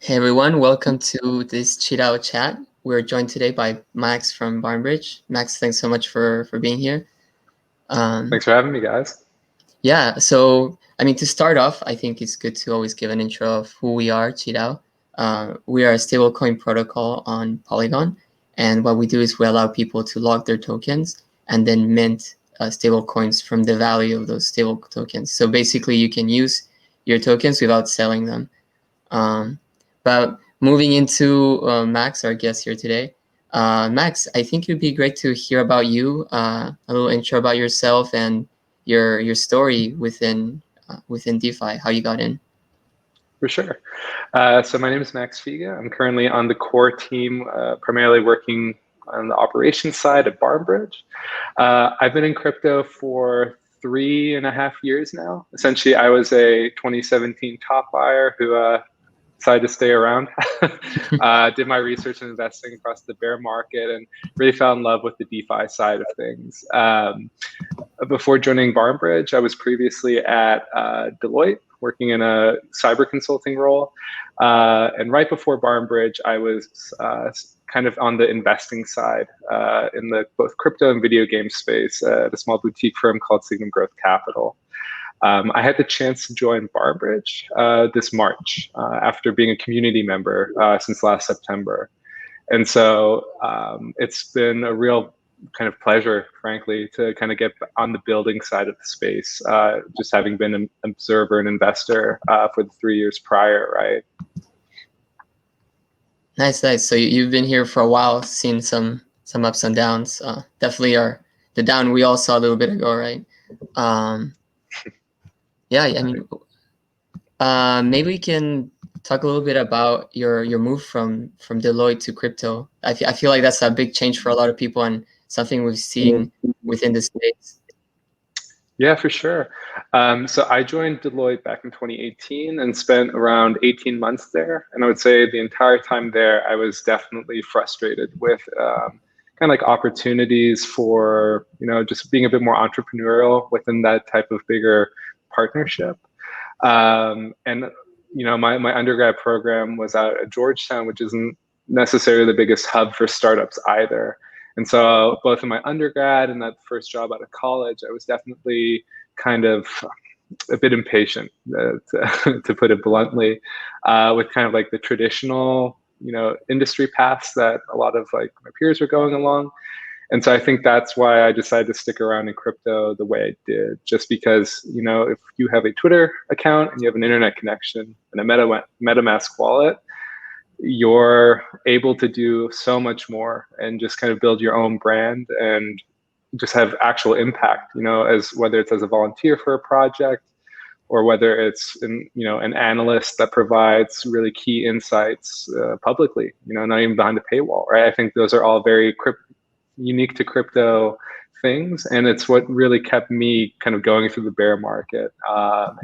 Hey everyone, welcome to this QiDao chat. We're joined today by Max from BarnBridge. Max, thanks so much for being here. Thanks for having me, guys. Yeah, so to start off, I think it's good to always give an intro of who we are, QiDao. We are a stablecoin protocol on Polygon, and what we do is we allow people to lock their tokens and then mint stablecoins from the value of those stable tokens. So basically, you can use your tokens without selling them. But moving into Max, our guest here today. Max, I think it'd be great to hear about you, a little intro about yourself and your story within DeFi, how you got in. For sure. So my name is Max Fiege. I'm currently on the core team, primarily working on the operations side at BarnBridge. I've been in crypto for 3.5 years now. Essentially, I was a 2017 top buyer who decided to stay around. Did my research and investing across the bear market and really fell in love with the DeFi side of things. Before joining BarnBridge, I was previously at Deloitte, working in a cyber consulting role. And right before BarnBridge, I was kind of on the investing side in the both crypto and video game space at a small boutique firm called Signum Growth Capital. I had the chance to join BarnBridge this March after being a community member since last September. And so it's been a real kind of pleasure, frankly, to kind of get on the building side of the space, just having been an observer and investor for the 3 years prior, right? Nice. So you've been here for a while, seen some ups and downs. Definitely the down we all saw a little bit ago, right? Yeah, maybe we can talk a little bit about your move from Deloitte to crypto. I feel like that's a big change for a lot of people and something we've seen within the space. Yeah, for sure. So I joined Deloitte back in 2018 and spent around 18 months there. And I would say the entire time there, I was definitely frustrated with kind of like opportunities for, just being a bit more entrepreneurial within that type of bigger partnership. And my undergrad program was out at Georgetown, which isn't necessarily the biggest hub for startups either. And so both in my undergrad and that first job out of college, I was definitely kind of a bit impatient, to put it bluntly, with kind of like the traditional, industry paths that a lot of like my peers were going along. And so I think that's why I decided to stick around in crypto the way I did, just because, if you have a Twitter account and you have an internet connection and a MetaMask wallet, you're able to do so much more and just kind of build your own brand and just have actual impact, as whether it's as a volunteer for a project or whether it's an analyst that provides really key insights publicly, not even behind a paywall, right? I think those are all very unique to crypto things, and it's what really kept me kind of going through the bear market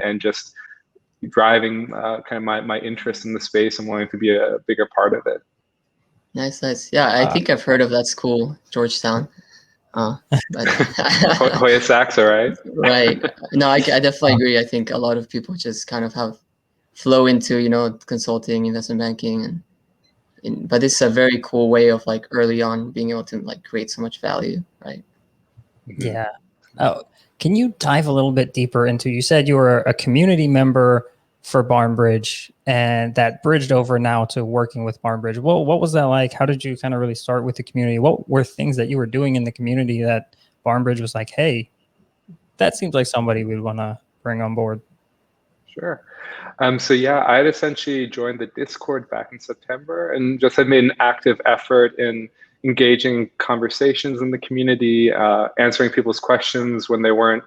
and just driving kind of my interest in the space and wanting to be a bigger part of it. Nice. Yeah, I think I've heard of that school, Georgetown. Hoya Saxa, right? Right. No, I definitely agree. I think a lot of people just kind of have flow into consulting, investment banking, but this is a very cool way of like early on being able to like create so much value, right? Yeah. Oh, can you dive a little bit deeper into, you said you were a community member for BarnBridge and that bridged over now to working with BarnBridge. What was that like? How did you kind of really start with the community? What were things that you were doing in the community that BarnBridge was like, hey, that seems like somebody we'd want to bring on board? Sure. So yeah, I had essentially joined the Discord back in September and just had made an active effort in engaging conversations in the community, answering people's questions when they weren't,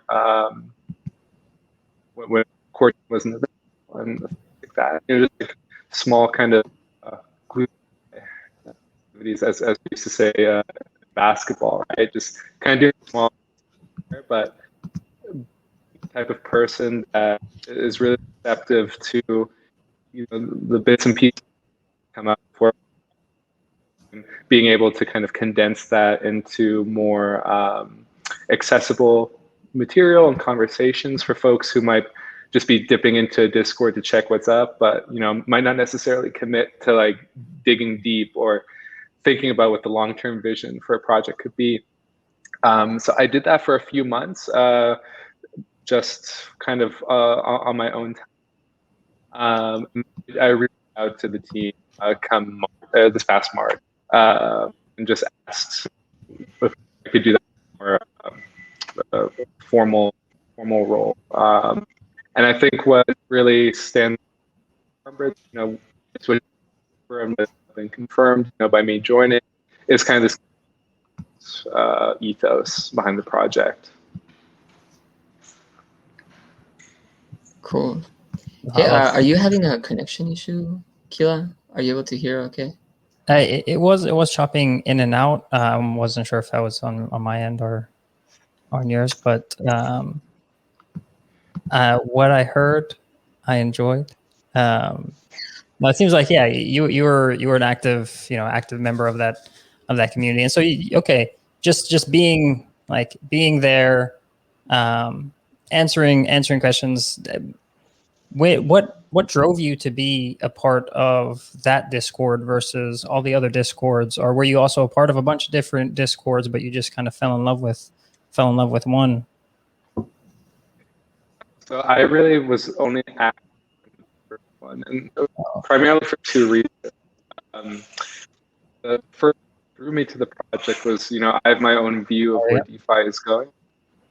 when court wasn't available and like that. Just like small kind of glue activities, as we used to say, basketball, right? Just kind of doing small, but type of person that is really receptive to the bits and pieces that come out for being able to kind of condense that into more accessible material and conversations for folks who might just be dipping into Discord to check what's up, but might not necessarily commit to like digging deep or thinking about what the long-term vision for a project could be. So I did that for a few months, just kind of on my own time. I reached out to the team come this past March and just asked if I could do that more formal role. And I think what really stands out, it's what has been confirmed, by me joining, is kind of this ethos behind the project. Cool. Hey, are you having a connection issue, Kila? Are you able to hear okay? It was chopping in and out. Wasn't sure if that was on my end or on yours, but what I heard, I enjoyed. Well, it seems like you were an active member of that community, and so just being there, answering questions. What drove you to be a part of that Discord versus all the other Discords, or were you also a part of a bunch of different Discords, but you just kind of fell in love with one? So I really was only active in the first one, and primarily for two reasons. The first drew me to the project was, I have my own view of where DeFi is going.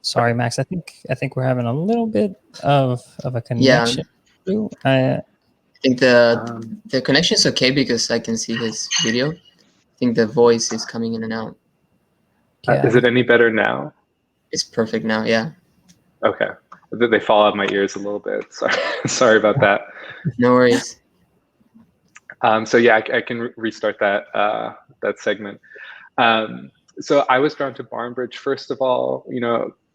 Sorry, Max. I think we're having a little bit of a connection. Yeah. I think the connection is okay because I can see his video. I think the voice is coming in and out. Is it any better now? It's perfect now. Yeah. Okay. They fall out of my ears a little bit. Sorry about that. No worries. So yeah, I can restart that segment. So I was drawn to BarnBridge first of all,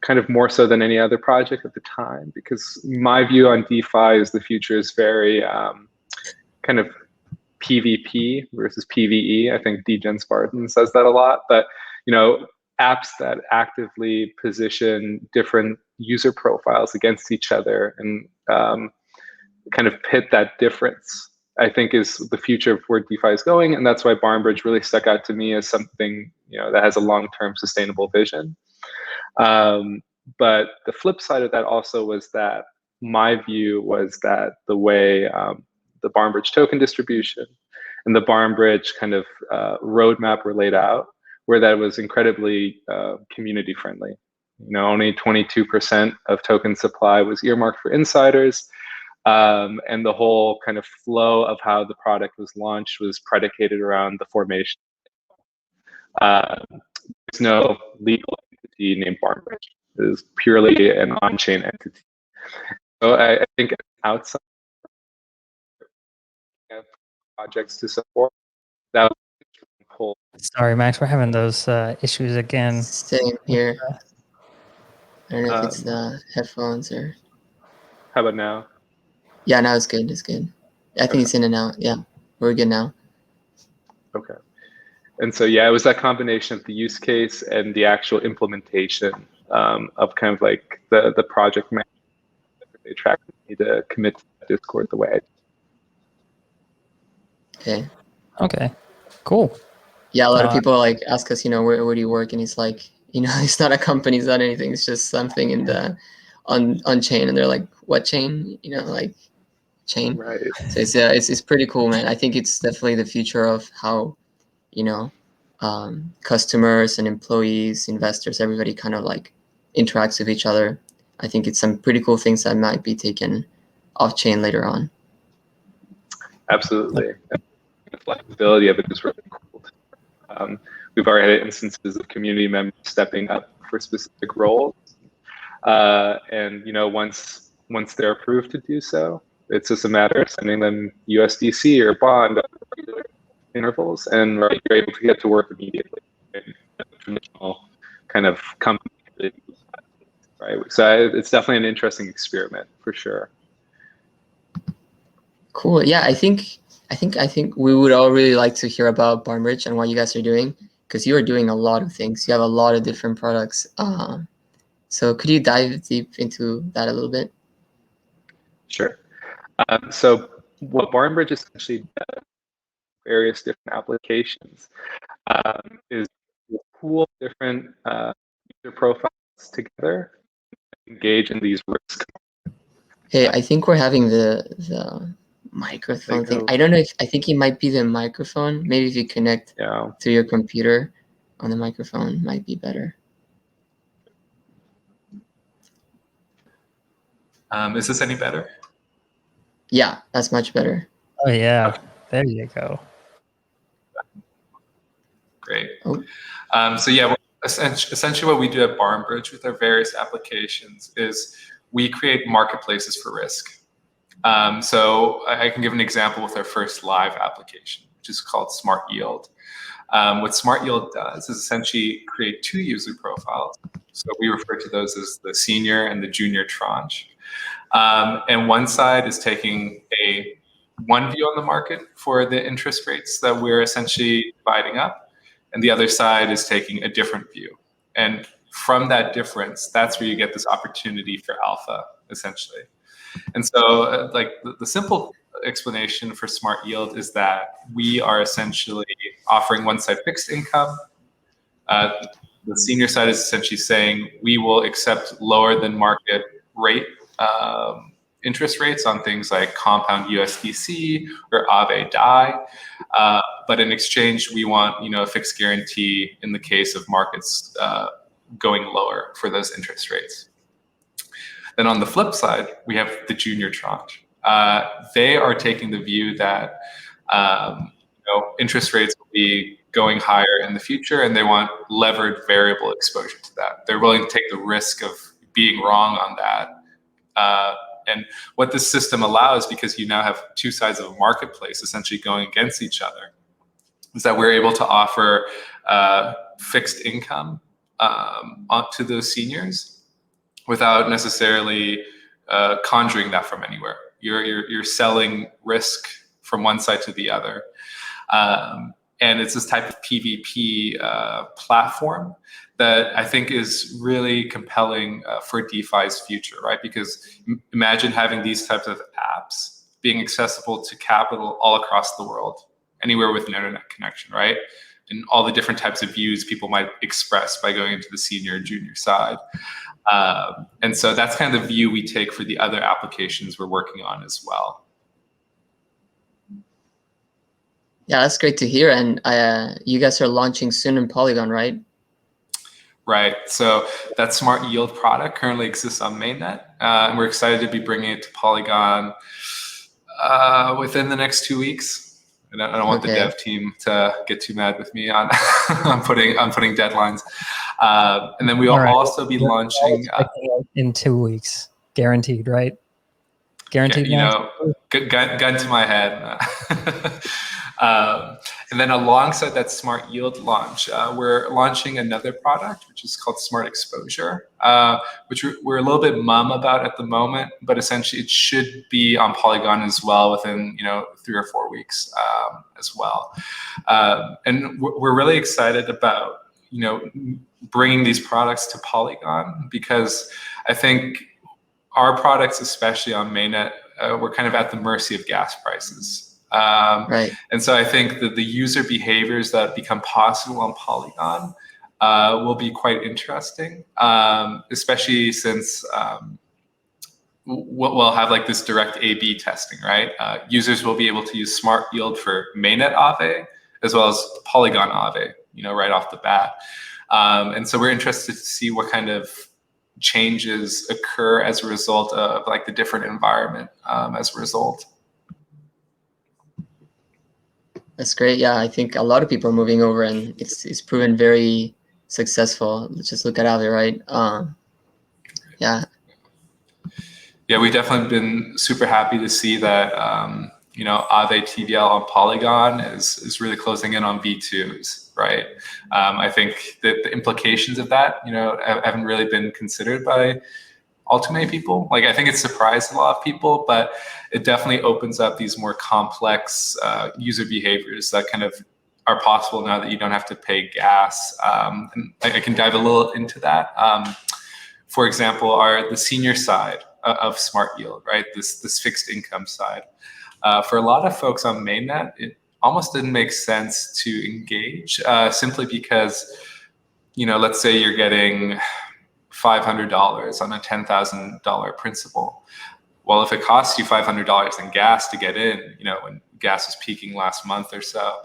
kind of more so than any other project at the time, because my view on DeFi is the future is very kind of PvP versus PvE. I think DGen Spartan says that a lot, but apps that actively position different user profiles against each other and kind of pit that difference, I think is the future of where DeFi is going. And that's why BarnBridge really stuck out to me as something that has a long-term sustainable vision. But the flip side of that also was that my view was that the way the BarnBridge token distribution and the BarnBridge kind of roadmap were laid out, where that was incredibly community friendly. Only 22% of token supply was earmarked for insiders. And the whole kind of flow of how the product was launched was predicated around the formation. There's no legal entity named BarnBridge. It is purely an on-chain entity. So I think outside of projects to support, that was whole. Sorry, Max, we're having those issues again. Same here. I don't know if it's the headphones or. How about now? Yeah, now it's good. It's good. I think it's in and out. Yeah, we're good now. Okay. And so, yeah, it was that combination of the use case and the actual implementation of kind of like the project management that they attracted me to commit to Discord the way I did. Okay. Cool. Yeah, a lot of people like ask us, where do you work? And it's like, it's not a company, it's not anything. It's just something in the on chain. And they're like, what chain? Like chain. Right. So it's pretty cool, man. I think it's definitely the future of how, customers and employees, investors, everybody kind of like interacts with each other. I think it's some pretty cool things that might be taken off chain later on. Absolutely. The flexibility of it is really cool. We've already had instances of community members stepping up for specific roles. And once they're approved to do so, it's just a matter of sending them USDC or bond at regular intervals, and you're able to get to work immediately. Traditional kind of company, right? So it's definitely an interesting experiment for sure. Cool. Yeah, I think we would all really like to hear about BarnBridge and what you guys are doing, because you are doing a lot of things. You have a lot of different products. So could you dive deep into that a little bit? Sure. So what BarnBridge essentially does, various different applications, is pool different user profiles together, engage in these risks. Hey, I think we're having the microphone thing. I don't know if, I think it might be the microphone. Maybe if you connect to your computer on the microphone, might be better. Is this any better? Yeah, that's much better. Oh yeah, there you go. Great. Oh. So yeah, essentially what we do at BarnBridge with our various applications is we create marketplaces for risk. So I can give an example with our first live application, which is called Smart Yield. What Smart Yield does is essentially create two user profiles. So we refer to those as the senior and the junior tranche. And one side is taking one view on the market for the interest rates that we're essentially dividing up, and the other side is taking a different view. And from that difference, that's where you get this opportunity for alpha, essentially. And so like the simple explanation for Smart Yield is that we are essentially offering one side fixed income. The senior side is essentially saying we will accept lower than market rate interest rates on things like compound USDC or Aave DAI. But in exchange, we want a fixed guarantee in the case of markets going lower for those interest rates. Then on the flip side, we have the junior tranche. They are taking the view that interest rates will be going higher in the future, and they want levered variable exposure to that. They're willing to take the risk of being wrong on that. And what this system allows, because you now have two sides of a marketplace essentially going against each other, is that we're able to offer fixed income to those seniors without necessarily conjuring that from anywhere. You're selling risk from one side to the other. And it's this type of PvP platform that I think is really compelling for DeFi's future, right? Because imagine having these types of apps being accessible to capital all across the world, anywhere with an internet connection, right? And all the different types of views people might express by going into the senior and junior side. And so that's kind of the view we take for the other applications we're working on as well. Yeah, that's great to hear. And you guys are launching soon in Polygon, right? Right. So that Smart Yield product currently exists on mainnet. And we're excited to be bringing it to Polygon within the next 2 weeks. And I don't want the dev team to get too mad with me on on putting deadlines. And then we will also be launching in 2 weeks, guaranteed, right? Guaranteed. Gun to my head. And then alongside that Smart Yield launch, we're launching another product, which is called Smart Exposure, which we're a little bit mum about at the moment, but essentially it should be on Polygon as well within 3 or 4 weeks as well. And we're really excited about bringing these products to Polygon, because I think our products, especially on mainnet, we're kind of at the mercy of gas prices. Right. And so I think that the user behaviors that become possible on Polygon will be quite interesting, especially since we'll have like this direct A/B testing, right? Users will be able to use Smart Yield for mainnet Aave as well as Polygon Aave, right off the bat. And so we're interested to see what kind of changes occur as a result of like the different environment as a result. That's great. Yeah, I think a lot of people are moving over, and it's proven very successful. Let's just look at Aave, right? Yeah. Yeah, we've definitely been super happy to see that Aave TVL on Polygon is really closing in on V2s, right? I think that the implications of that, haven't really been considered by all too many people. Like, I think it's surprised a lot of people, but it definitely opens up these more complex user behaviors that kind of are possible now that you don't have to pay gas. And I can dive a little into that. For example, the senior side of smart yield, right? This fixed income side. For a lot of folks on mainnet, it almost didn't make sense to engage simply because, let's say you're getting $500 on a $10,000 principal. Well, if it costs you $500 in gas to get in, when gas was peaking last month or so,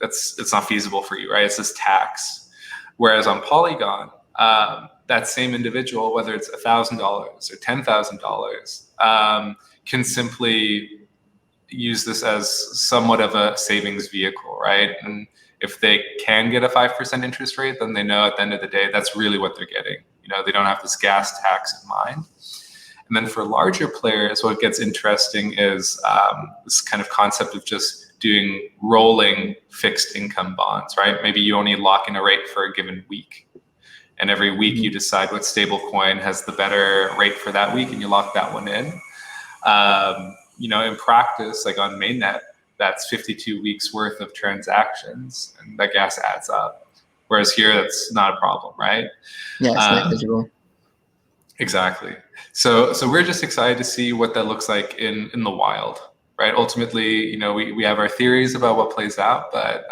it's not feasible for you, right? It's this tax. Whereas on Polygon, that same individual, whether it's $1,000 or $10,000, can simply use this as somewhat of a savings vehicle, right? And if they can get a 5% interest rate, then they know at the end of the day, that's really what they're getting. They don't have this gas tax in mind. And then for larger players, what gets interesting is this kind of concept of just doing rolling fixed income bonds, right? Maybe you only lock in a rate for a given week. And every week you decide what stablecoin has the better rate for that week and you lock that one in. In practice, like on mainnet, that's 52 weeks worth of transactions and that gas adds up. Whereas here, that's not a problem, right? Yeah, it's negligible. Exactly. So we're just excited to see what that looks like in the wild, right? Ultimately, we have our theories about what plays out, but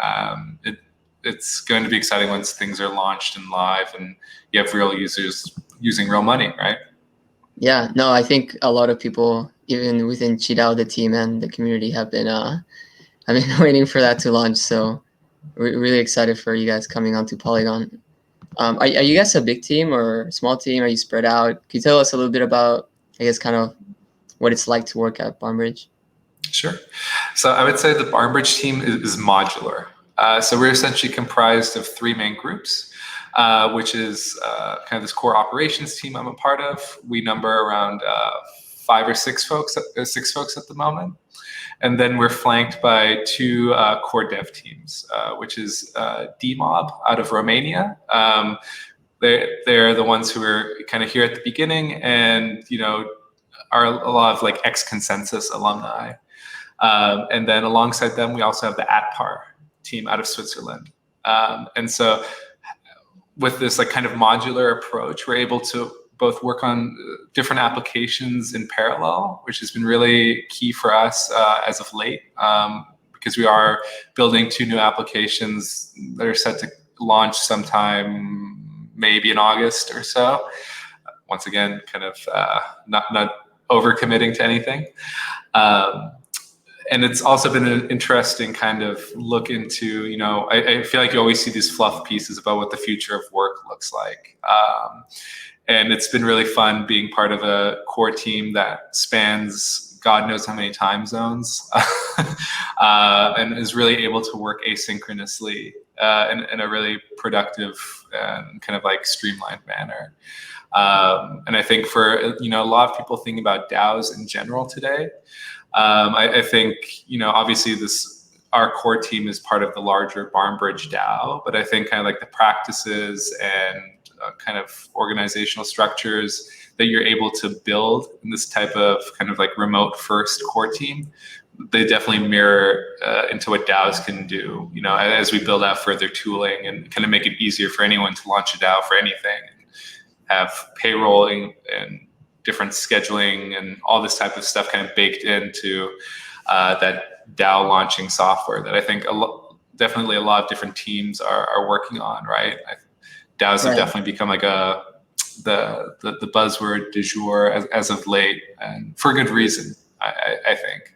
it's going to be exciting once things are launched and live and you have real users using real money, right? Yeah, no, I think a lot of people, even within QiDao, the team and the community, have been waiting for that to launch. So we're really excited for you guys coming onto Polygon. Are you guys a big team or a small team? Are you spread out? Can you tell us a little bit about, I guess, kind of what it's like to work at BarnBridge? Sure. So I would say the BarnBridge team is modular. So we're essentially comprised of 3 main groups, which is kind of this core operations team I'm a part of. We number around 5 or 6 folks, 6 folks at the moment. And then we're flanked by 2 core dev teams, which is DMob out of Romania. They're the ones who are kind of here at the beginning and, are a lot of like ex-Consensus alumni. And then alongside them, we also have the AtPar team out of Switzerland. And so with this like kind of modular approach, we're able to both work on different applications in parallel, which has been really key for us as of late, because we are building 2 new applications that are set to launch sometime maybe in August or so. Once again, kind of not overcommitting to anything. And it's also been an interesting kind of look into, I feel like you always see these fluff pieces about what the future of work looks like. And it's been really fun being part of a core team that spans God knows how many time zones and is really able to work asynchronously in a really productive and kind of like streamlined manner. And I think for, a lot of people thinking about DAOs in general today, I think, obviously our core team is part of the larger BarnBridge DAO, but I think kind of like the practices and kind of organizational structures that you're able to build in this type of kind of like remote first core team, they definitely mirror into what DAOs can do, as we build out further tooling and kind of make it easier for anyone to launch a DAO for anything, and have payrolling and different scheduling and all this type of stuff kind of baked into that DAO launching software that I think definitely a lot of different teams are working on, right? DAOs have definitely become like the buzzword du jour as of late, and for good reason, I think.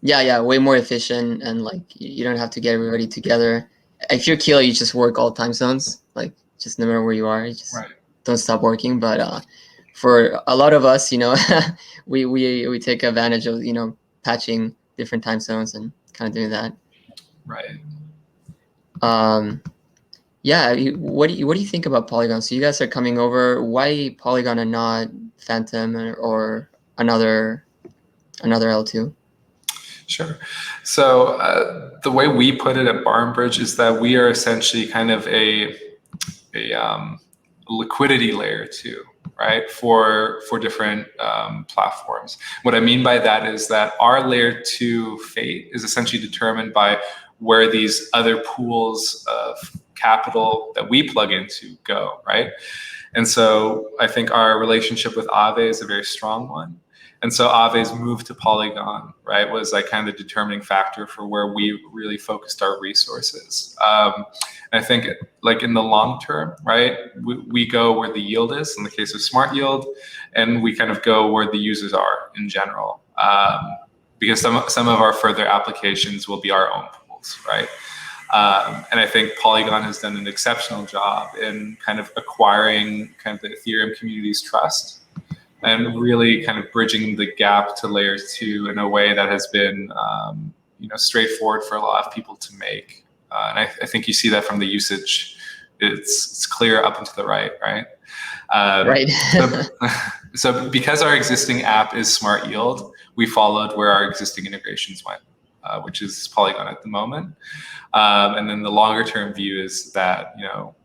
Yeah, way more efficient, and like you don't have to get everybody together. If you're Kila, you just work all time zones, like just no matter where you are, you just don't stop working. But for a lot of us, we take advantage of patching different time zones and kind of doing that. Right. Yeah. What do you think about Polygon? So you guys are coming over. Why Polygon and not Phantom or another L2? Sure. So the way we put it at BarnBridge is that we are essentially kind of a liquidity layer 2, right, for different platforms. What I mean by that is that our layer 2 fate is essentially determined by where these other pools of capital that we plug into go, right? And so I think our relationship with Aave is a very strong one. And so Aave's move to Polygon, right, was like kind of the determining factor for where we really focused our resources. And I think like in the long term, right, we go where the yield is in the case of Smart Yield, and we kind of go where the users are in general. Because some of our further applications will be our own pools, right? And I think Polygon has done an exceptional job in kind of acquiring kind of the Ethereum community's trust and really kind of bridging the gap to layer 2 in a way that has been, straightforward for a lot of people to make. And I think you see that from the usage. It's clear up and to the right, right? Right. So because our existing app is Smart Yield, we followed where our existing integrations went, which is Polygon at the moment. And then the longer term view is that,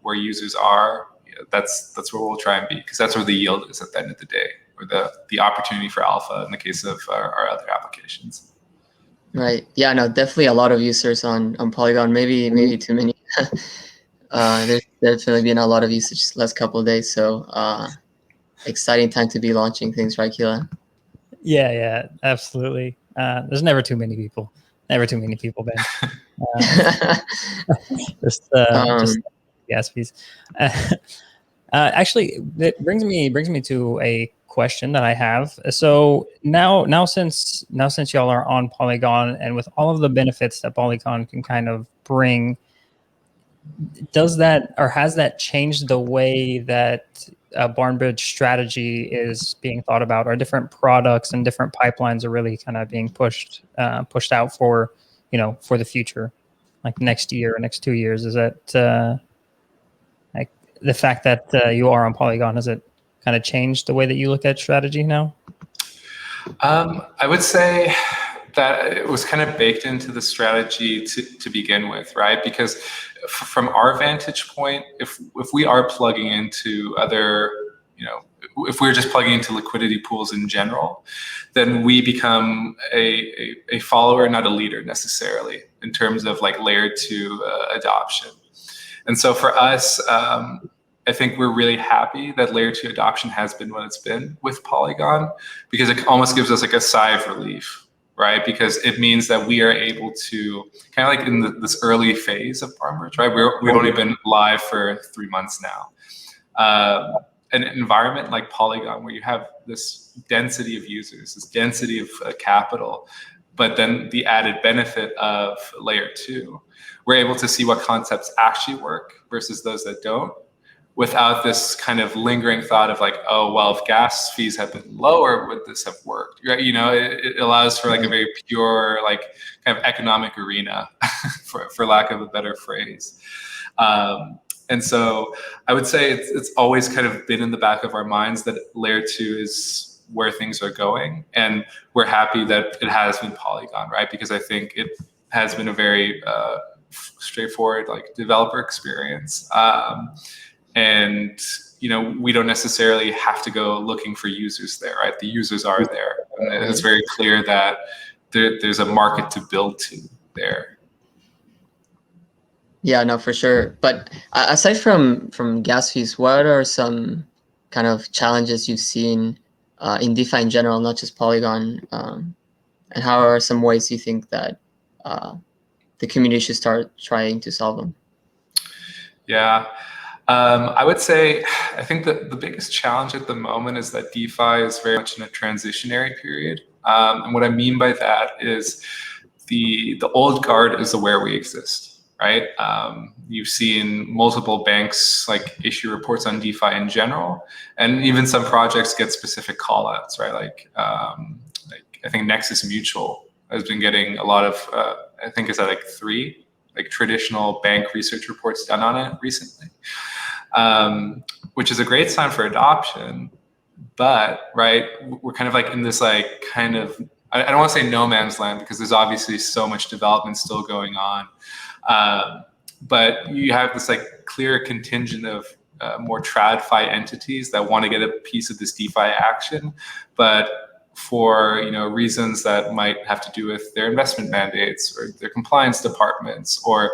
where users are, that's where we'll try and be, because that's where the yield is at the end of the day, or the opportunity for alpha in the case of our other applications. Right. Yeah, no, definitely a lot of users on Polygon, maybe too many. There's definitely been a lot of usage last couple of days. So exciting time to be launching things, right, Kila? Yeah, absolutely. There's never too many people. Never too many people, Ben. Just gas fees. Actually, it brings me to a question that I have. So now since y'all are on Polygon, and with all of the benefits that Polygon can kind of bring, does that, or has that changed the way that BarnBridge strategy is being thought about, or different products and different pipelines are really kind of being pushed out for, for the future, like next year or next 2 years? Is that like the fact that you are on Polygon, has it kind of changed the way that you look at strategy now? I would say that it was kind of baked into the strategy to begin with, right? Because from our vantage point, if we are plugging into other, if we're just plugging into liquidity pools in general, then we become a follower, not a leader necessarily, in terms of like layer 2 adoption. And so for us, I think we're really happy that layer 2 adoption has been what it's been with Polygon, because it almost gives us like a sigh of relief, right? Because it means that we are able to kind of like in this early phase of BarnBridge, right? We've only been live for 3 months now. An environment like Polygon, where you have this density of users, this density of capital, but then the added benefit of layer 2, we're able to see what concepts actually work versus those that don't, without this kind of lingering thought of like, oh, well, if gas fees had been lower, would this have worked? It allows for like a very pure, like kind of economic arena, for lack of a better phrase. And so I would say it's always kind of been in the back of our minds that layer 2 is where things are going. And we're happy that it has been Polygon, right? Because I think it has been a very straightforward like developer experience. And we don't necessarily have to go looking for users there, right? The users are there, and it's very clear that there's a market to build to there. Yeah, no, for sure. But aside from gas fees, what are some kind of challenges you've seen in DeFi in general, not just Polygon? And how are some ways you think that the community should start trying to solve them? Yeah. I would say, I think that the biggest challenge at the moment is that DeFi is very much in a transitionary period. And what I mean by that is the old guard is aware we exist, right? You've seen multiple banks like issue reports on DeFi in general, and even some projects get specific call outs, right? Like I think Nexus Mutual has been getting a lot of, I think it's at like 3 like traditional bank research reports done on it recently, which is a great sign for adoption. But right, we're kind of like in this like kind of, I don't want to say no man's land, because there's obviously so much development still going on. But you have this like clear contingent of more TradFi entities that want to get a piece of this DeFi action, but for reasons that might have to do with their investment mandates or their compliance departments, or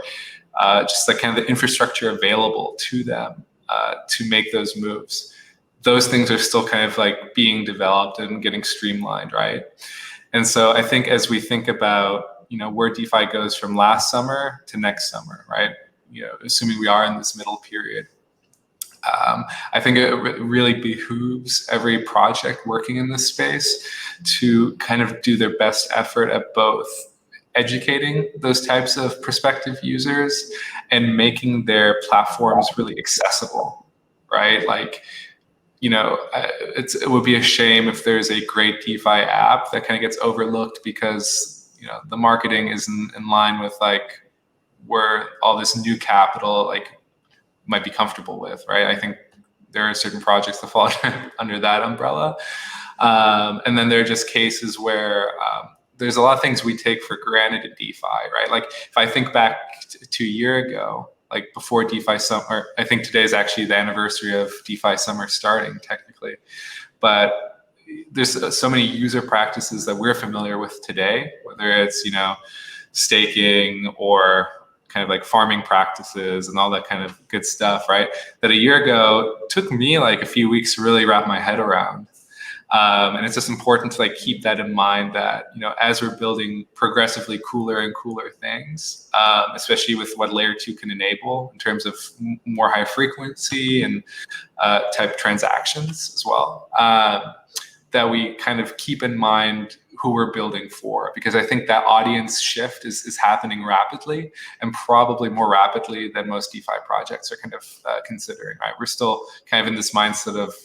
just like kind of the infrastructure available to them. to make those moves. Those things are still kind of like being developed and getting streamlined, right? And so I think as we think about, where DeFi goes from last summer to next summer, right? Assuming we are in this middle period, I think it really behooves every project working in this space to kind of do their best effort at both educating those types of prospective users and making their platforms really accessible, right? Like, it would be a shame if there's a great DeFi app that kind of gets overlooked because the marketing isn't in line with like where all this new capital like might be comfortable with, right? I think there are certain projects that fall under that umbrella. And then there are just cases where there's a lot of things we take for granted in DeFi, right? Like if I think back to a year ago, like before DeFi summer, I think today is actually the anniversary of DeFi summer starting technically, but there's so many user practices that we're familiar with today, whether it's, staking or kind of like farming practices and all that kind of good stuff, right? That a year ago took me like a few weeks to really wrap my head around. And it's just important to like keep that in mind that, as we're building progressively cooler and cooler things, especially with what layer 2 can enable in terms of more high frequency and type transactions as well, that we kind of keep in mind who we're building for, because I think that audience shift is happening rapidly and probably more rapidly than most DeFi projects are kind of considering, right? We're still kind of in this mindset of,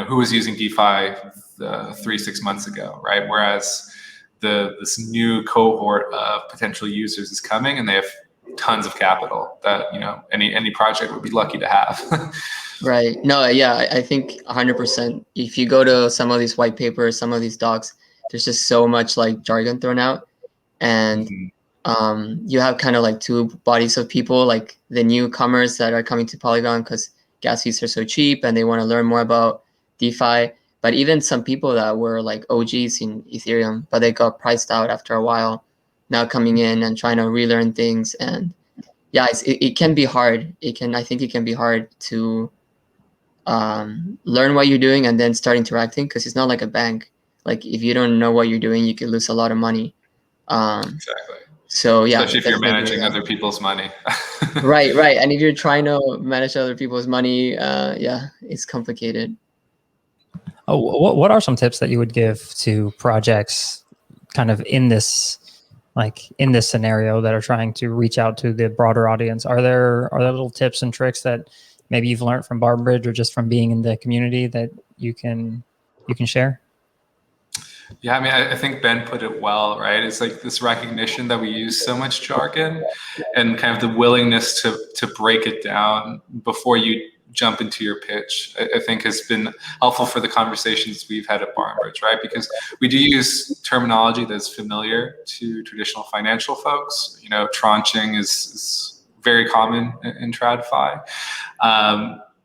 who was using DeFi 3-6 months ago, right? Whereas this new cohort of potential users is coming and they have tons of capital that, any project would be lucky to have. Right. No, yeah, I think 100%. If you go to some of these white papers, some of these docs, there's just so much like jargon thrown out. And you have kind of like two bodies of people, like the newcomers that are coming to Polygon because gas fees are so cheap and they want to learn more about DeFi. But even some people that were like OGs in Ethereum, but they got priced out after a while, now coming in and trying to relearn things. And yeah, it can be hard. I think it can be hard to learn what you're doing and then start interacting, because it's not like a bank. Like if you don't know what you're doing, you could lose a lot of money. Exactly. So yeah, especially if you're managing other people's money. Right. And if you're trying to manage other people's money, yeah, it's complicated. Oh, what are some tips that you would give to projects kind of in this scenario that are trying to reach out to the broader audience? Are there little tips and tricks that maybe you've learned from BarnBridge or just from being in the community that you can share? Yeah, I mean, I think Ben put it well, right? It's like this recognition that we use so much jargon and kind of the willingness to break it down before you jump into your pitch, I think has been helpful for the conversations we've had at BarnBridge, right? Because we do use terminology that's familiar to traditional financial folks. Tranching is very common in TradFi.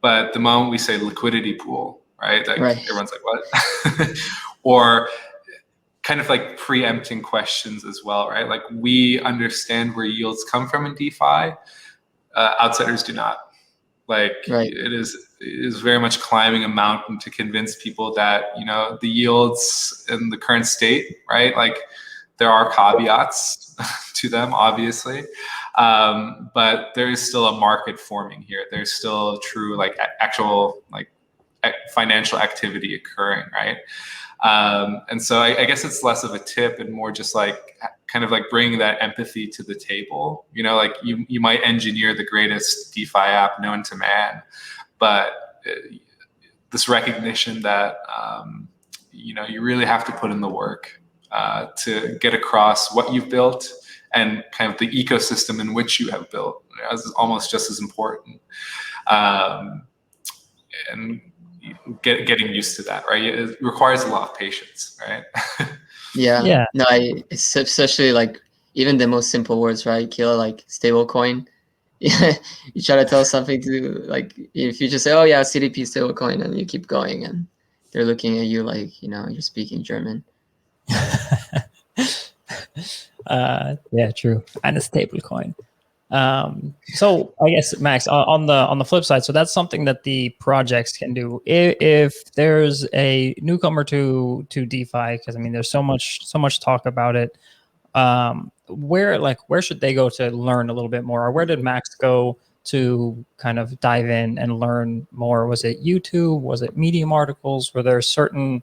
But the moment we say liquidity pool, right? Like everyone's like, what? Or kind of like preempting questions as well, right? Like we understand where yields come from in DeFi. Outsiders do not. Like it is very much climbing a mountain to convince people that, the yields in the current state, right? Like there are caveats to them, obviously. But there is still a market forming here. There's still true, like actual, like financial activity occurring, right? And so I guess it's less of a tip and more just like kind of like bringing that empathy to the table. Like you might engineer the greatest DeFi app known to man, but this recognition that, you really have to put in the work to get across what you've built and kind of the ecosystem in which you have built is almost just as important. And getting used to that, right? It requires a lot of patience, right? Yeah. No, it's especially like even the most simple words, right? Kila, like stablecoin. Yeah, you try to tell something to like, if you just say, oh yeah, CDP stablecoin, and you keep going, and they're looking at you like, you're speaking German. Yeah, true. And a stablecoin. So I guess Max, on the flip side, so that's something that the projects can do. If there's a newcomer to DeFi, because I mean, there's so much talk about it. Where should they go to learn a little bit more, or where did Max go to kind of dive in and learn more? Was it YouTube? Was it Medium articles? Were there certain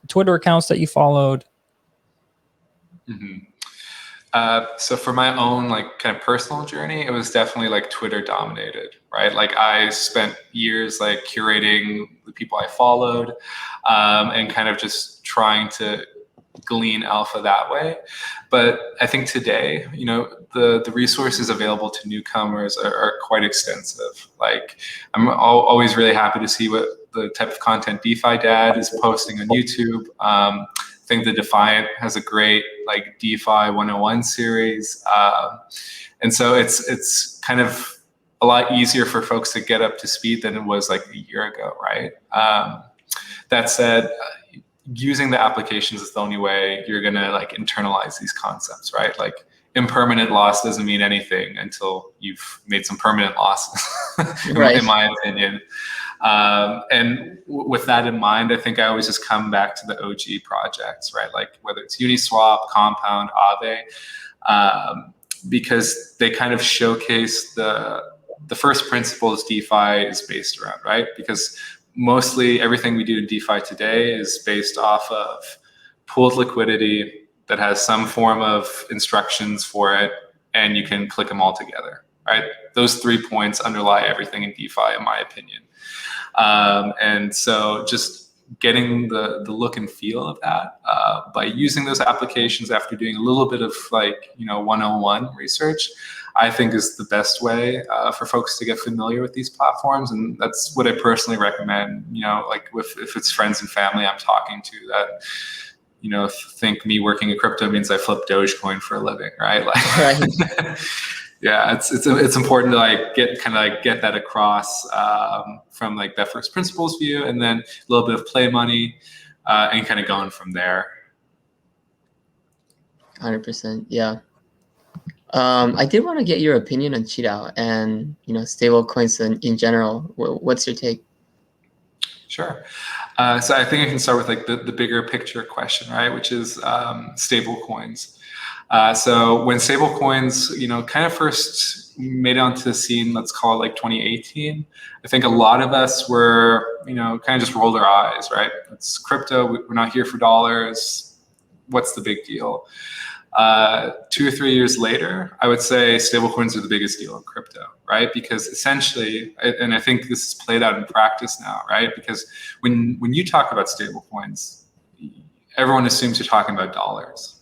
Twitter accounts that you followed? Mm-hmm. So for my own like kind of personal journey, it was definitely like Twitter dominated, right? Like I spent years like curating the people I followed, and kind of just trying to glean alpha that way. But I think today, you know, the resources available to newcomers are quite extensive. Like I'm always really happy to see what the type of content DeFi Dad is posting on YouTube. I think the Defiant has a great like DeFi 101 series. And so it's kind of a lot easier for folks to get up to speed than it was like a year ago, right? That said, using the applications is the only way you're gonna like internalize these concepts, right? Like impermanent loss doesn't mean anything until you've made some permanent losses, Right. in my opinion. And with that in mind, I think I always just come back to the OG projects, right? Like whether it's Uniswap, Compound, Aave, because they kind of showcase the first principles DeFi is based around, right? Because mostly everything we do in DeFi today is based off of pooled liquidity that has some form of instructions for it, and you can click them all together, right? Those 3 points underlie everything in DeFi, in my opinion. And so just getting the look and feel of that by using those applications after doing a little bit of like, you know, 101 research, I think is the best way for folks to get familiar with these platforms. And that's what I personally recommend, you know, like if it's friends and family I'm talking to that, you know, think me working in crypto means I flip Dogecoin for a living, right? Like, Right. yeah, it's important to like get that across from like that first principles view, and then a little bit of play money, and kind of going from there. 100%. Yeah. I did want to get your opinion on QiDao and, you know, stable coins in general. What's your take? Sure. So I think I can start with like the bigger picture question, right? Which is stable coins. So when stable coins, you know, kind of first made it onto the scene, let's call it like 2018, I think a lot of us were, you know, kind of just rolled our eyes, right? It's crypto. We're not here for dollars. What's the big deal? 2 or 3 years later, I would say stablecoins are the biggest deal in crypto, right? Because essentially, and I think this is played out in practice now, right? Because when you talk about stablecoins, everyone assumes you're talking about dollars.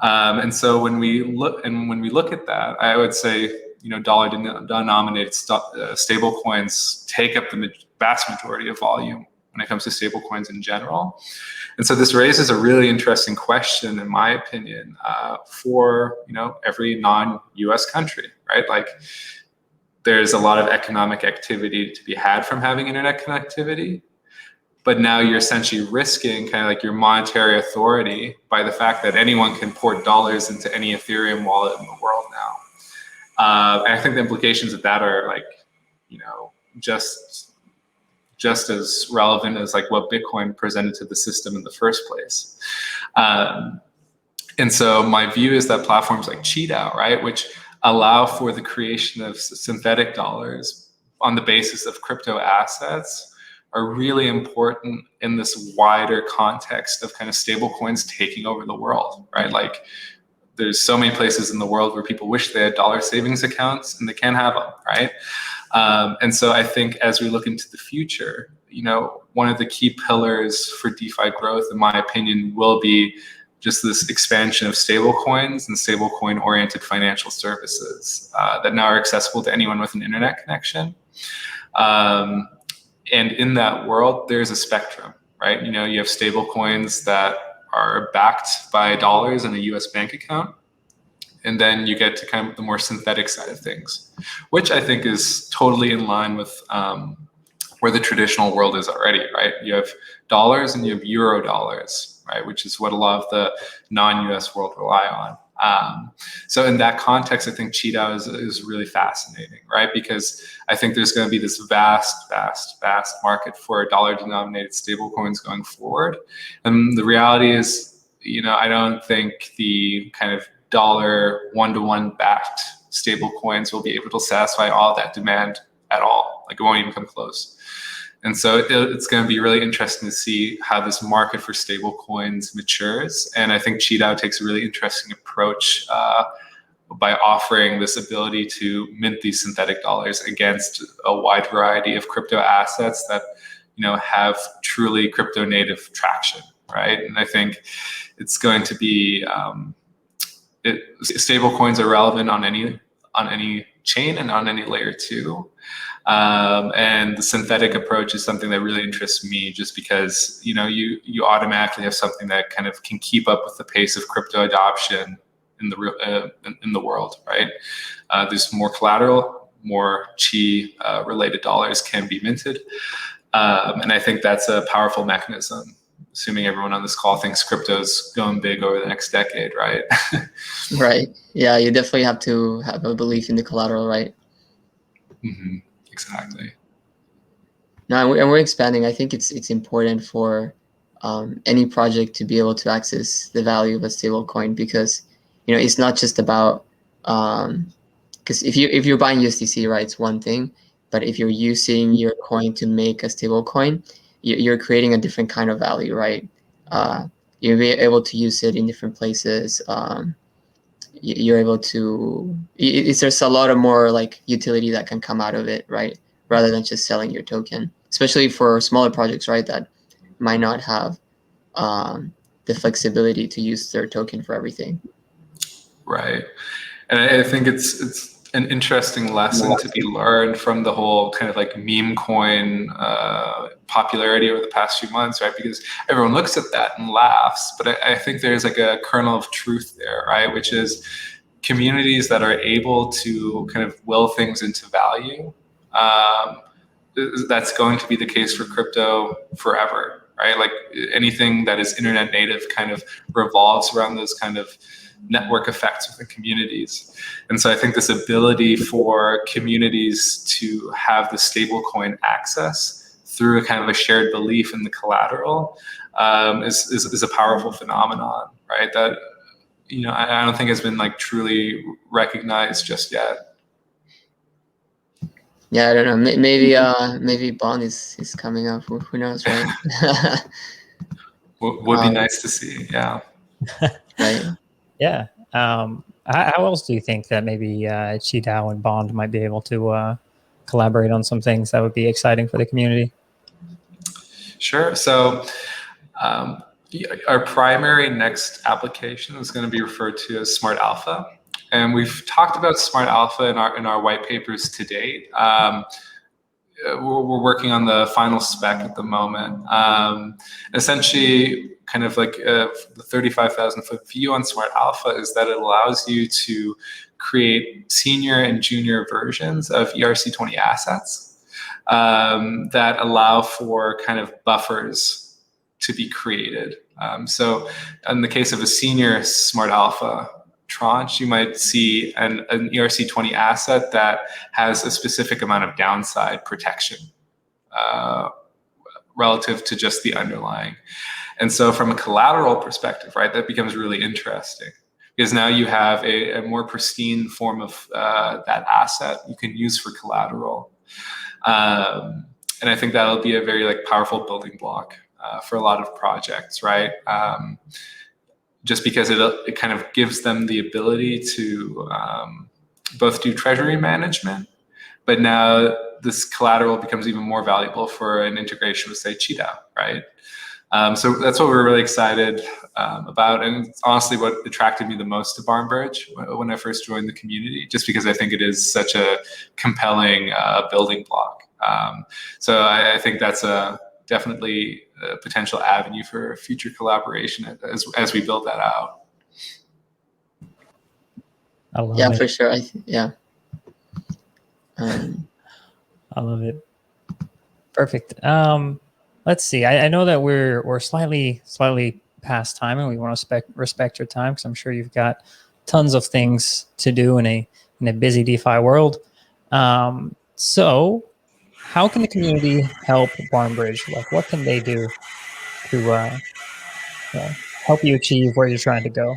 And so when we look at that, I would say, you know, dollar-denominated stablecoins take up the vast majority of volume when it comes to stablecoins in general. And so this raises a really interesting question, in my opinion, for, you know, every non-US country, right? Like there's a lot of economic activity to be had from having internet connectivity, but now you're essentially risking kind of like your monetary authority by the fact that anyone can port dollars into any Ethereum wallet in the world now. And I think the implications of that are like, you know, just as relevant as like what Bitcoin presented to the system in the first place. And so my view is that platforms like QiDao, right, which allow for the creation of synthetic dollars on the basis of crypto assets, are really important in this wider context of kind of stable coins taking over the world, right? Like there's so many places in the world where people wish they had dollar savings accounts and they can't have them, right? And so I think as we look into the future, you know, one of the key pillars for DeFi growth, in my opinion, will be just this expansion of stable coins and stablecoin oriented financial services that now are accessible to anyone with an internet connection. And in that world, there's a spectrum, right? You know, you have stable coins that are backed by dollars in a US bank account. And then you get to kind of the more synthetic side of things, which I think is totally in line with where the traditional world is already, right? You have dollars and you have euro dollars, right? Which is what a lot of the non-US world rely So in that context, I think QiDao is really fascinating, right? Because I think there's going to be this vast market for dollar-denominated stablecoins going forward. And the reality is, I don't think the kind of dollar one-to-one backed stablecoins will be able to satisfy all that demand at all. Like, it won't even come close. And so it's going to be really interesting to see how this market for stable coins matures. And I think QiDao takes a really interesting approach by offering this ability to mint these synthetic dollars against a wide variety of crypto assets that have truly crypto native traction, right? And I think it's going to be stable coins are relevant on any chain and on any layer too. And the synthetic approach is something that really interests me, just because you automatically have something that kind of can keep up with the pace of crypto adoption in the world, right? There's more collateral, more Qi related dollars can be minted, and I think that's a powerful mechanism. Assuming everyone on this call thinks crypto's going big over the next decade, right? Right. Yeah, you definitely have to have a belief in the collateral, right? Mm-hmm. Exactly. No, and we're expanding. I think it's important for any project to be able to access the value of a stable coin, because it's not just about because if you're buying USDC, right, it's one thing, but if you're using your coin to make a stable coin, you're creating a different kind of value, right? You'll be able to use it in different places. You're able to there's a lot of more like utility that can come out of it, right, rather than just selling your token, especially for smaller projects, right, that might not have the flexibility to use their token for everything. Right. And I think it's an interesting lesson to be learned from the whole kind of like meme coin popularity over the past few months, right? Because everyone looks at that and laughs, but I think there's like a kernel of truth there, right? Which is communities that are able to kind of will things into value. That's going to be the case for crypto forever, right? Like anything that is internet native kind of revolves around those kind of network effects within communities. And so I think this ability for communities to have the stablecoin access through a kind of a shared belief in the collateral is a powerful phenomenon, right? That I don't think has been like truly recognized just yet. Yeah, I don't know. Maybe Bond is coming up. Who knows, right? Would be nice to see. Yeah. Right. Yeah. How else do you think that maybe QiDao and Bond might be able to collaborate on some things that would be exciting for the community? Sure. So our primary next application is going to be referred to as Smart Alpha. And we've talked about Smart Alpha in our white papers to date. We're working on the final spec at the moment. Essentially, kind of like the 35,000 foot view on Smart Alpha is that it allows you to create senior and junior versions of ERC20 assets that allow for kind of buffers to be created. So in the case of a senior Smart Alpha tranche, you might see an ERC20 asset that has a specific amount of downside protection relative to just the underlying. And so from a collateral perspective, right, that becomes really interesting, because now you have a more pristine form of that asset you can use for collateral. And I think that'll be a very like powerful building block for a lot of projects, right? Just because it kind of gives them the ability to both do treasury management, but now this collateral becomes even more valuable for an integration with, say, QiDao, right? So that's what we're really excited about, and it's honestly what attracted me the most to BarnBridge when I first joined the community, just because I think it is such a compelling building block. So I think that's definitely a potential avenue for future collaboration as we build that out. I love Yeah, it. for sure. Yeah. I love it. Perfect. Let's see. I know that we're slightly past time, and we want to respect your time, because I'm sure you've got tons of things to do in a busy DeFi world. So how can the community help BarnBridge? Like, what can they do to help you achieve where you're trying to go?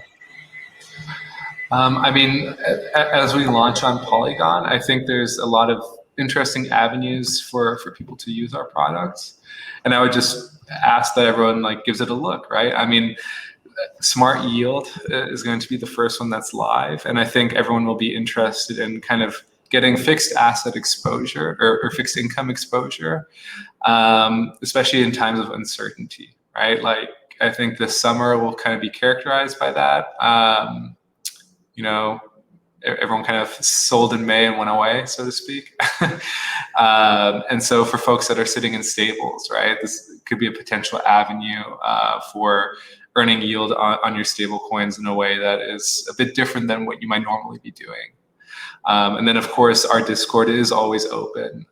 I mean, as we launch on Polygon, I think there's a lot of interesting avenues for people to use our products. And I would just ask that everyone like gives it a look, right? I mean, Smart Yield is going to be the first one that's live. And I think everyone will be interested in kind of getting fixed asset exposure or fixed income exposure, especially in times of uncertainty, right? Like, I think this summer will kind of be characterized by that. You know, everyone kind of sold in May and went away, so to speak. And so for folks that are sitting in stables, right, this could be a potential avenue for earning yield on your stable coins in a way that is a bit different than what you might normally be doing. And then, of course, our Discord is always open.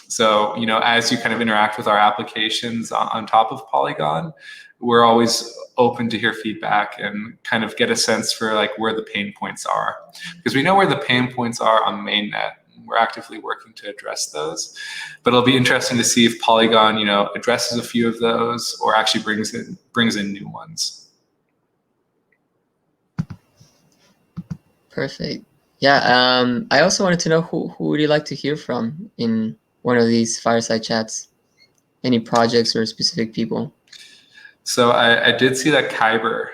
So, you know, as you kind of interact with our applications on top of Polygon, we're always open to hear feedback and kind of get a sense for like where the pain points are, because we know where the pain points are on mainnet. We're actively working to address those, but it'll be interesting to see if Polygon, you know, addresses a few of those or actually brings in new ones. Perfect. Yeah. I also wanted to know who would you like to hear from in one of these fireside chats? Any projects or specific people? So I did see that Kyber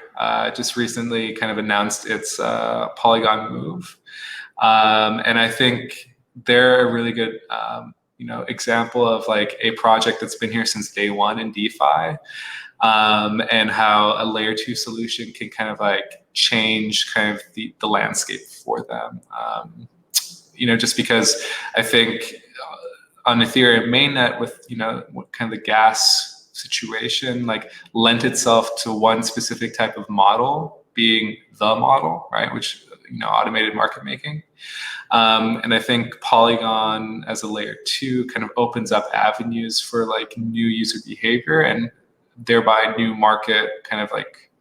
just recently kind of announced its Polygon move, and I think they're a really good you know, example of like a project that's been here since day one in DeFi, and how a layer 2 solution can kind of like change kind of the landscape for them. You know, just because I think on Ethereum mainnet with, you know, what kind of the gas situation like lent itself to one specific type of model being the model, right? Which, you know, automated market making. And I think Polygon as a layer 2 kind of opens up avenues for like new user behavior and thereby new market kind of like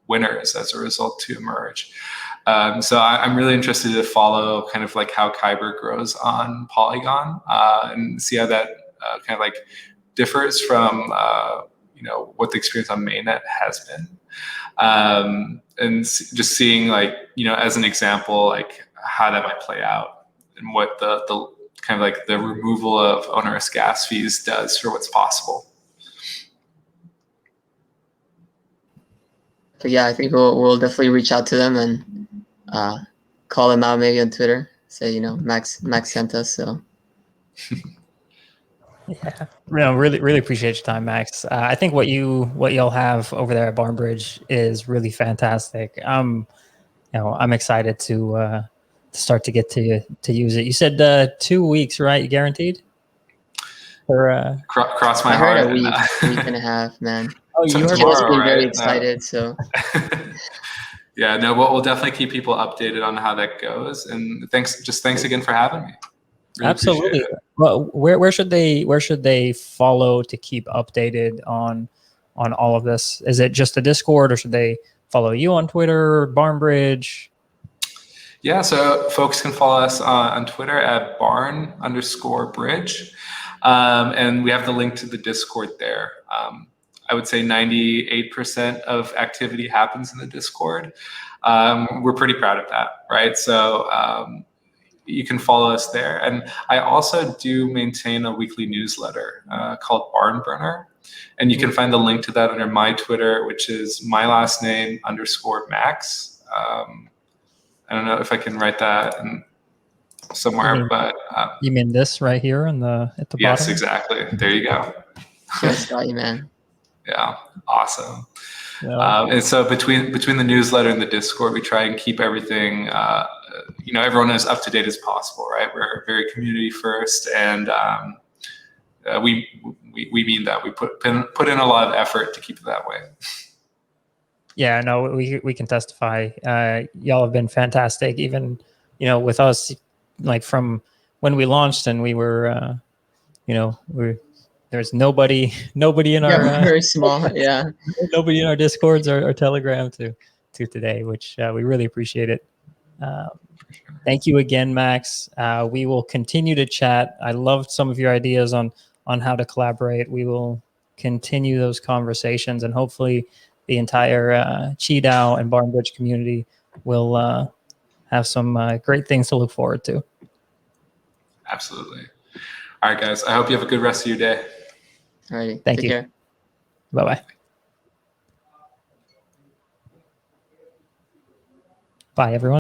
winners as a result to emerge. So I'm really interested to follow kind of like how Kyber grows on Polygon and see how that kind of like differs from you know, what the experience on mainnet has been, and just seeing like, you know, as an example, like how that might play out and what the kind of like the removal of onerous gas fees does for what's possible. But yeah, I think we'll definitely reach out to them and call them out maybe on Twitter. Say, you know, Max sent us, so. Yeah, no, really appreciate your time, Max. I think what y'all have over there at BarnBridge is really fantastic. You know, I'm excited to start to get to use it. You said 2 weeks, right? You guaranteed? Or cross my I heart. heard a week and a half, man. oh, you heard Kila's been very right? excited, so. Yeah, no, we'll definitely keep people updated on how that goes. And thanks again for having me. Really absolutely. Well, where should they follow to keep updated on all of this? Is it just the Discord, or should they follow you on Twitter, BarnBridge? Yeah, so folks can follow us on Twitter at @barn_bridge, and we have the link to the Discord there. I would say 98% of activity happens in the Discord. We're pretty proud of that, right? So you can follow us there. And I also do maintain a weekly newsletter called Barn Burner. And you can find the link to that under my Twitter, which is my last name _Max. I don't know if I can write that somewhere, but you mean this right here at the bottom? Yes, exactly. There you go. Just got you, man. Yeah, awesome. Yeah. And so between the newsletter and the Discord, we try and keep everything, you know, everyone as up to date as possible, right? We're very community first, and we mean that. We put in a lot of effort to keep it that way. Yeah, no, we can testify. Y'all have been fantastic. Even, you know, with us, like from when we launched and we were, you know, there's nobody in our very small, yeah. Nobody in our Discords or Telegram to to today, which we really appreciate it. Thank you again, Max. We will continue to chat. I loved some of your ideas on how to collaborate. We will continue those conversations, and hopefully the entire QiDao and BarnBridge community will have some great things to look forward to. Absolutely. All right, guys. I hope you have a good rest of your day. All right. Thank Take you. care. Bye-bye. Bye, everyone.